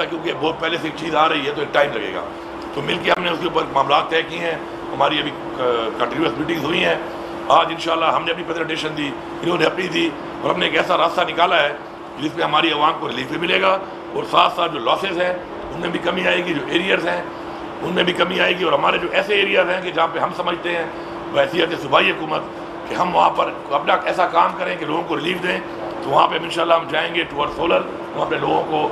کیونکہ بہت پہلے سے ایک چیز آ رہی ہے تو ایک ٹائم لگے گا، تو مل کے ہم نے اس کے اوپر معاملات طے کیے ہیں. ہماری ابھی کنٹینیوس میٹنگز ہوئی ہیں. آج انشاءاللہ ہم نے اپنی پریزنٹیشن دی، انہوں نے اپنی دی، اور ہم نے ایک ایسا راستہ نکالا ہے جس میں ہماری عوام کو ریلیف بھی ملے گا، اور ساتھ ساتھ جو لاسز ہیں ان میں بھی کمی آئے گی، جو ایریاز ہیں ان میں بھی کمی آئے گی، اور ہمارے جو ایسے ایریاز ہیں کہ جہاں پہ ہم سمجھتے ہیں بحیثیت صوبائی حکومت کہ ہم وہاں پر اپنا ایسا کام کریں کہ لوگوں کو ریلیف دیں، تو وہاں پہ انشاءاللہ ہم جائیں گے ٹورڈ سولر، وہاں پہ لوگوں کو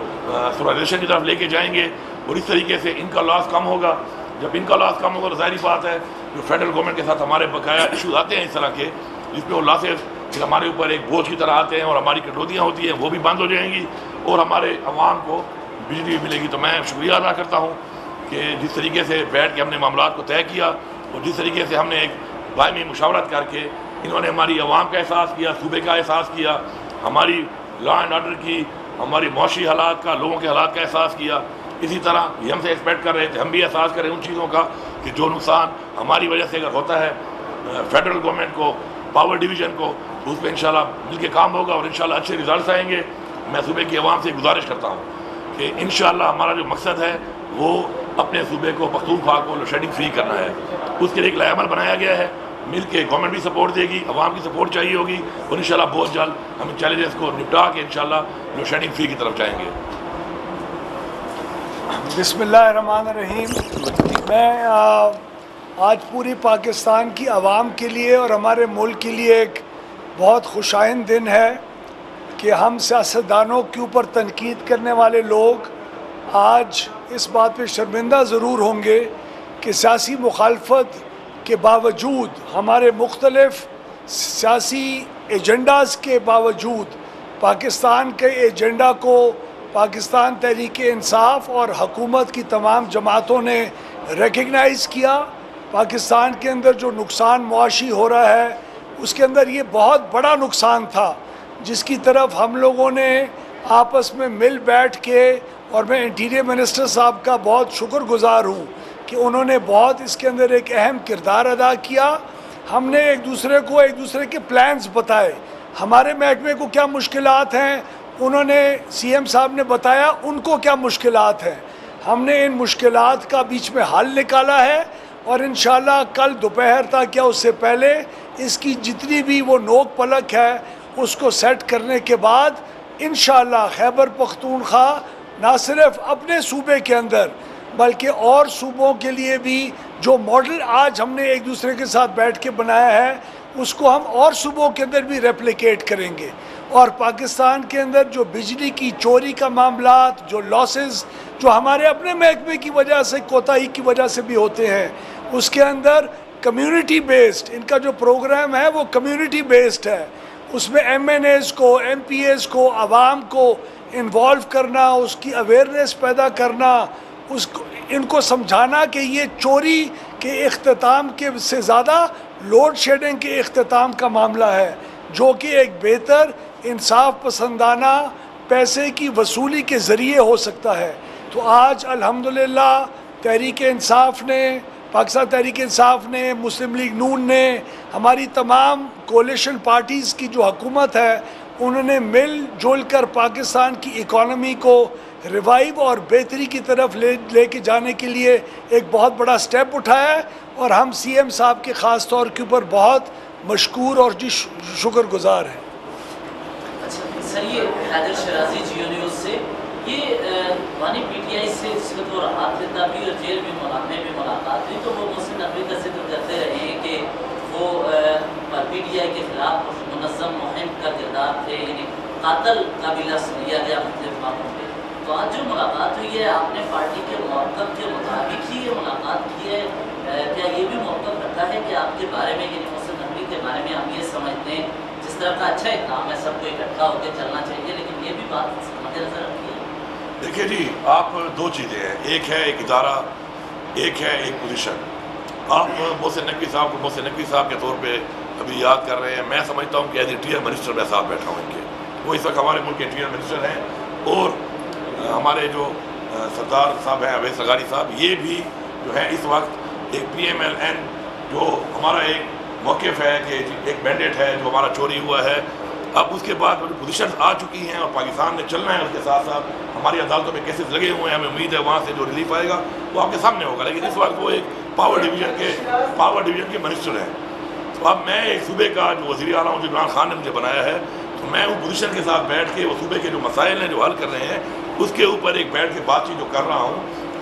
سولرائزیشن کی طرف لے کے جائیں گے، اور اس طریقے سے ان کا لاس کم ہوگا. جب ان کا لاس کم ہوگا تو ظاہری بات ہے جو فیڈرل گورنمنٹ کے ساتھ ہمارے بقایا ایشوز آتے ہیں اس طرح کے، جس پہ وہ لاسز پھر ہمارے اوپر ایک بوجھ کی طرح آتے ہیں، اور ہماری کٹوتیاں ہوتی ہیں وہ بھی بند ہو جائیں گی، اور ہمارے عوام کو بجلی بھی ملے گی. تو میں شکریہ ادا کرتا ہوں کہ جس طریقے سے بیٹھ کے ہم نے معاملات کو طے کیا، اور جس طریقے سے ہم نے ایک باہمی مشاورت کر کے انہوں نے ہماری عوام کا احساس کیا، صوبے کا احساس کیا، ہماری لا اینڈ آرڈر کی، ہماری معاشی حالات کا، لوگوں کے حالات کا احساس کیا. اسی طرح یہ ہم سے ایکسپیکٹ کر رہے تھے ہم بھی احساس کریں ان چیزوں کا کہ جو نقصان ہماری وجہ سے اگر ہوتا ہے فیڈرل گورنمنٹ کو، پاور ڈویژن کو، تو اس پہ انشاءاللہ مل کے کام ہوگا اور انشاءاللہ اچھے ریزلٹس آئیں گے. میں صوبے کی عوام سے گزارش کرتا ہوں کہ انشاءاللہ ہمارا جو مقصد ہے وہ اپنے صوبے کو، پختونخوا کو لوڈ شیڈنگ فری کرنا ہے. اس کے لیے ایک لائحہ عمل بنایا گیا ہے، مل کے گورنمنٹ بھی سپورٹ دے گی، عوام کی سپورٹ چاہیے ہوگی، اور انشاءاللہ بہت جلد ہم ان چیلنجز کو نپٹا کے انشاءاللہ لوڈ شیڈنگ فری کی طرف جائیں گے. بسم اللہ الرحمن الرحیم. میں آج پوری پاکستان کی عوام کے لیے اور ہمارے ملک کے لیے ایک بہت خوشائند دن ہے کہ ہم سیاستدانوں کے اوپر تنقید کرنے والے لوگ آج اس بات پہ شرمندہ ضرور ہوں گے کہ سیاسی مخالفت کے باوجود، ہمارے مختلف سیاسی ایجنڈاز کے باوجود، پاکستان کے ایجنڈا کو پاکستان تحریک انصاف اور حکومت کی تمام جماعتوں نے ریکگنائز کیا. پاکستان کے اندر جو نقصان معاشی ہو رہا ہے اس کے اندر یہ بہت بڑا نقصان تھا جس کی طرف ہم لوگوں نے آپس میں مل بیٹھ کے، اور میں انٹیریئر منسٹر صاحب کا بہت شکر گزار ہوں کہ انہوں نے بہت اس کے اندر ایک اہم کردار ادا کیا. ہم نے ایک دوسرے کے پلانز بتائے، ہمارے محکمے کو کیا مشکلات ہیں، انہوں نے سی ایم صاحب نے بتایا ان کو کیا مشکلات ہیں. ہم نے ان مشکلات کا بیچ میں حل نکالا ہے، اور انشاءاللہ کل دوپہر تک یا اس سے پہلے اس کی جتنی بھی وہ نوک پلک ہے اس کو سیٹ کرنے کے بعد انشاءاللہ خیبر پختونخوا نہ صرف اپنے صوبے کے اندر بلکہ اور صوبوں کے لیے بھی جو ماڈل آج ہم نے ایک دوسرے کے ساتھ بیٹھ کے بنایا ہے اس کو ہم اور صوبوں کے اندر بھی ریپلیکیٹ کریں گے. اور پاکستان کے اندر جو بجلی کی چوری کا معاملات، جو لاسز جو ہمارے اپنے محکمے کی وجہ سے، کوتاہی کی وجہ سے بھی ہوتے ہیں، اس کے اندر کمیونٹی بیسڈ ان کا جو پروگرام ہے وہ کمیونٹی بیسڈ ہے. اس میں ایم این ایز کو، ایم پی ایز کو، عوام کو انوالو کرنا، اس کی اویئرنیس پیدا کرنا، ان کو سمجھانا کہ یہ چوری کے اختتام کے سے زیادہ لوڈ شیڈنگ کے اختتام کا معاملہ ہے، جو کہ ایک بہتر انصاف پسندانہ پیسے کی وصولی کے ذریعے ہو سکتا ہے. تو آج الحمدللہ تحریک انصاف نے، پاکستان تحریک انصاف نے، مسلم لیگ نون نے، ہماری تمام کولیشن پارٹیز کی جو حکومت ہے انہوں نے مل جل کر پاکستان کی اکانومی کو ریوائیو اور بہتری کی طرف لے کے جانے کے لیے ایک بہت بڑا سٹیپ اٹھایا ہے، اور ہم سی ایم صاحب کے خاص طور کے اوپر بہت مشکور اور شکر گزار ہیں. اچھا سر، یہ حیدر شرازی جیو نیوز سے یہ وانی پی ٹی آئی سے اس وقت وہ راحت لیتا بھی اور جیل میں بھی ملاقات ہوئی، تو وہ محسن نقوی کا ذکر کرتے رہے ہیں کہ وہ پی ٹی آئی کے خلاف منظم مہم کا کردار تھے، یعنی قاتل کا بھی لفظ لیا گیا مختلف کاموں پہ. تو آج جو ملاقات ہوئی ہے آپ نے پارٹی کے موقف کے مطابق ہی یہ ملاقات کی ہے، کیا یہ بھی موقف رکھا ہے کہ آپ کے بارے میں، یعنی محسن نقوی کے بارے میں ہم یہ سمجھتے ہیں جس طرح کا اچھا اقدام ہے سب کو اکٹھا ہو کے چلنا چاہیے، لیکن یہ بھی بات مد نظر رکھیے؟ دیکھیے جی، آپ دو چیزیں ہیں، ایک ہے ایک ادارہ، ایک ہے ایک پوزیشن. آپ محسن نقوی صاحب کو محسن نقوی صاحب کے طور پہ ابھی یاد کر رہے ہیں. میں سمجھتا ہوں کہ ایز انٹیریئر منسٹر میں ساتھ بیٹھا ہوں ان کے، وہ اس وقت ہمارے ملک کے انٹیریئر منسٹر ہیں، اور ہمارے جو سردار صاحب ہیں اویس لغاری صاحب، یہ بھی جو ہے اس وقت ایک پی ایم ایل این جو ہمارا ایک موقف ہے کہ ایک مینڈیٹ ہے جو ہمارا چوری ہوا ہے اب اس کے بعد پوزیشن آ چکی ہیں اور پاکستان نے چلنا ہے، اس کے ساتھ ساتھ ہماری عدالتوں میں کیسز لگے ہوئے ہیں، ہمیں امید ہے وہاں سے جو ریلیف آئے گا وہ آپ کے سامنے ہوگا، لیکن اس وقت وہ ایک پاور ڈویژن کے منسٹر ہیں۔ تو اب میں ایک صوبے کا جو وزیر اعلیٰ ہوں، جو عمران خان نے مجھے بنایا ہے، تو میں اس پوزیشن کے ساتھ بیٹھ کے وہ صوبے کے جو مسائل ہیں جو حل کر رہے ہیں اس کے اوپر ایک بیٹھ کے بات چیت جو کر رہا ہوں،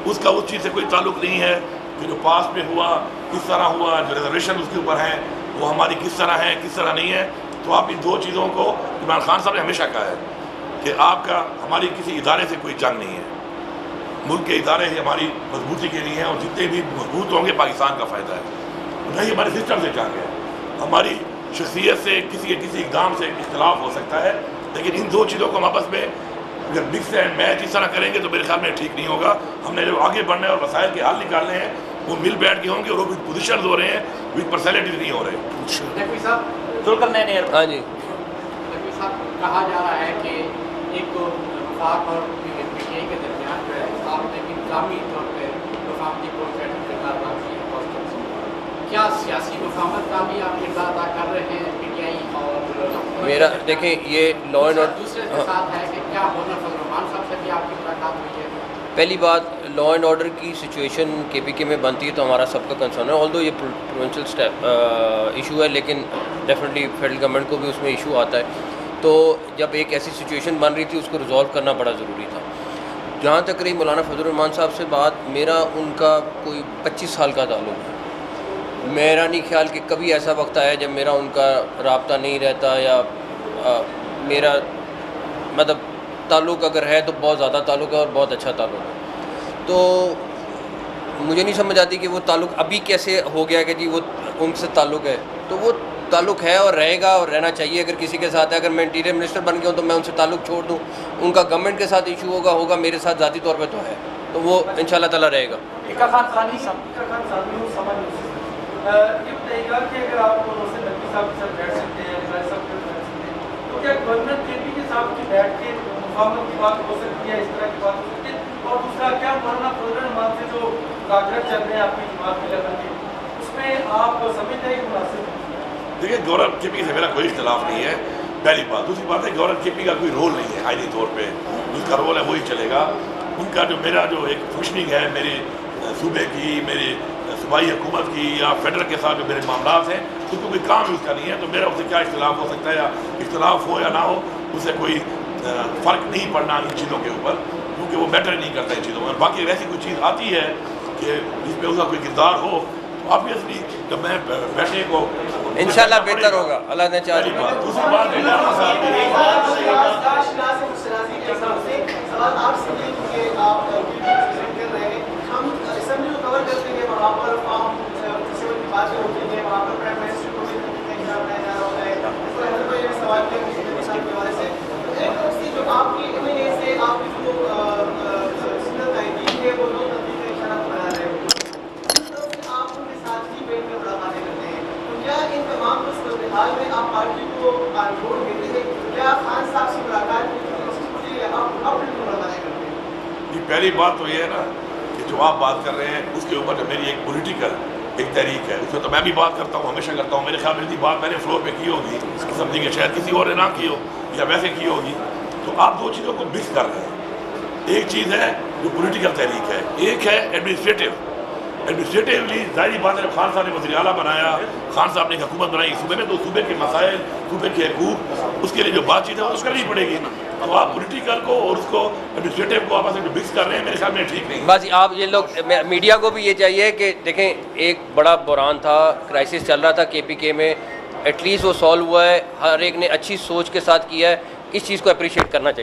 اس کا اس چیز سے کوئی تعلق نہیں ہے کہ جو پاس میں ہوا کس طرح ہوا، جو ریزرویشن اس کے اوپر ہیں وہ ہماری کس طرح ہیں کس طرح نہیں ہے۔ تو آپ ان دو چیزوں کو عمران خان صاحب نے ہمیشہ کہا ہے کہ آپ کا ہماری کسی ادارے سے کوئی جنگ نہیں ہے، ملک کے ادارے ہی ہماری مضبوطی کے لیے ہیں، اور جتنے بھی مضبوط ہوں گے پاکستان کا فائدہ ہے، نہیں ہمارے سسٹم سے جنگ ہے۔ ہماری شخصیت سے کسی اقدام سے اختلاف ہو سکتا ہے، لیکن ان دو چیزوں کو ہم آپس میں اگر مکس اینڈ میچ اس طرح کریں گے تو میرے خیال میں ٹھیک نہیں ہوگا۔ ہم نے جو آگے بڑھنا ہے اور مسائل کے حل نکالنے ہیں وہ مل بیٹھ کے ہوں گے، اور وہ پوزیشنز ہو رہے ہیں، وتھ پرسنالٹیز نہیں ہو رہے۔ ہاں جی، کہا جا رہا ہے کہ ایک تو وفاق اور پی ٹی آئی کے درمیان جو ہے آپ نے انتظامی طور پہ وفاقی پروسیس کردار ادا کی ہے، کیا سیاسی وفاقت کا بھی آپ کردار ادا کر رہے ہیں پی ٹی آئی اور میرا دیکھیں یہ لا اینڈ دوسرے کے ساتھ ہے کہ کیا گورنر فضل الرحمان صاحب سے بھی آپ کی ملاقات ہوئی ہے؟ پہلی بات لا اینڈ آرڈر کی سچویشن کے پی کے میں بنتی ہے تو ہمارا سب کا کنسرن ہے، آلدو یہ پروونشل ایشو ہے لیکن ڈیفینیٹلی فیڈرل گورنمنٹ کو بھی اس میں ایشو آتا ہے۔ تو جب ایک ایسی سچویشن بن رہی تھی اس کو ریزالو کرنا بڑا ضروری تھا۔ جہاں تک رہی مولانا فضل الرحمان صاحب سے بات، میرا ان کا کوئی 25 سال کا تعلق ہے۔ میرا نہیں خیال کہ کبھی ایسا وقت آیا جب میرا ان کا رابطہ نہیں رہتا، یا میرا مطلب تعلق اگر ہے تو بہت زیادہ تعلق ہے اور بہت اچھا تعلق ہے۔ تو مجھے نہیں سمجھ آتی کہ وہ تعلق ابھی کیسے ہو گیا کہ جی وہ ان سے تعلق ہے، تو وہ تعلق ہے اور رہے گا اور رہنا چاہیے۔ اگر کسی کے ساتھ ہے، اگر میں انٹیریئر منسٹر بن گیا ہوں تو میں ان سے تعلق چھوڑ دوں، ان کا گورنمنٹ کے ساتھ ایشو ہوگا، میرے ساتھ ذاتی طور پہ تو ہے، تو وہ انشاءاللہ تعالیٰ رہے گا۔ یہ بتائیے گا کہ اگر آپ سے نقوی صاحب کے ساتھ بیٹھ سکتے ہیں، صاحب کے ساتھ بیٹھ سکتے ہیں، تو کیا گورنر کے پی کے صاحب کی بیٹھ کے مفاہمت کی بات ہو سکتی ہے، اس طرح کی بات ہو سکتی ہے؟ اور دوسرا کیا مولانا فضل الرحمان سے جو مذاکرات چل رہے ہیں آپ کی جماعت کے لیول کے، اس میں آپ سمجھتے ہیں کہ مناسب ہے؟ دیکھیے گورنر کے پی سے میرا کوئی اختلاف نہیں ہے، پہلی بات۔ دوسری بات ہے گورنر کے پی کا کوئی رول نہیں ہے آئینی طور پہ، جس کا رول ہے وہی چلے گا۔ ان کا جو میرا جو ایک فنکشننگ ہے میرے صوبے کی، میرے صوبائی حکومت کی یا فیڈرل کے ساتھ جو میرے معاملات ہیں اس کو کوئی کام اس کا نہیں ہے، تو میرا اس سے کیا اختلاف ہو سکتا ہے، یا اختلاف ہو یا نہ ہو اس سے کوئی فرق نہیں پڑنا ان چیزوں کے اوپر، کیونکہ وہ میٹر نہیں کرتا ان چیزوں میں۔ باقی ایسی کوئی چیز آتی ہے کہ جس پہ اس کا کوئی کردار ہو تو آبویسلی جب میں بیٹھنے کو انشاءاللہ بہتر ہوگا، اللہ نے چاہا۔ دوسری بات پہلی بات تو یہ ہے نا کہ جو آپ بات کر رہے ہیں اس کے اوپر جو میری ایک پولیٹیکل ایک تحریک ہے، اس میں تو میں بھی بات کرتا ہوں، ہمیشہ کرتا ہوں۔ میرے خیال میں بات میں نے فلور پہ کی ہوگی، سمجھی کہ شاید کسی اور نے نہ کی ہو یا ویسے کی ہوگی، تو آپ دو چیزوں کو مکس کر رہے ہیں۔ ایک چیز ہے جو پولیٹیکل تحریک ہے، ایک ہے ایڈمنسٹریٹیولی ظاہری بات ہے۔ خان صاحب نے وزیر اعلیٰ بنایا، خان صاحب نے ایک حکومت بنائی صوبے میں، تو صوبے کے مسائل، صوبے کے حقوق، اس کے لیے جو بات چیت ہے وہ کرنی پڑے گی۔ تو آپ پولیٹیکل کو اور اس کو ایڈمنسٹریٹیو کو آپس میں جو مکس کر رہے ہیں میرے خیال میں ٹھیک نہیں۔ بس آپ یہ لوگ میڈیا کو بھی یہ چاہیے کہ دیکھیں ایک بڑا بحران تھا، کرائسس چل رہا تھا کے پی کے میں، ایٹ لیسٹ وہ سالو ہوا ہے، ہر ایک نے اچھی سوچ کے ساتھ کیا ہے، اس چیز کو اپریشیٹ کرنا چاہیے۔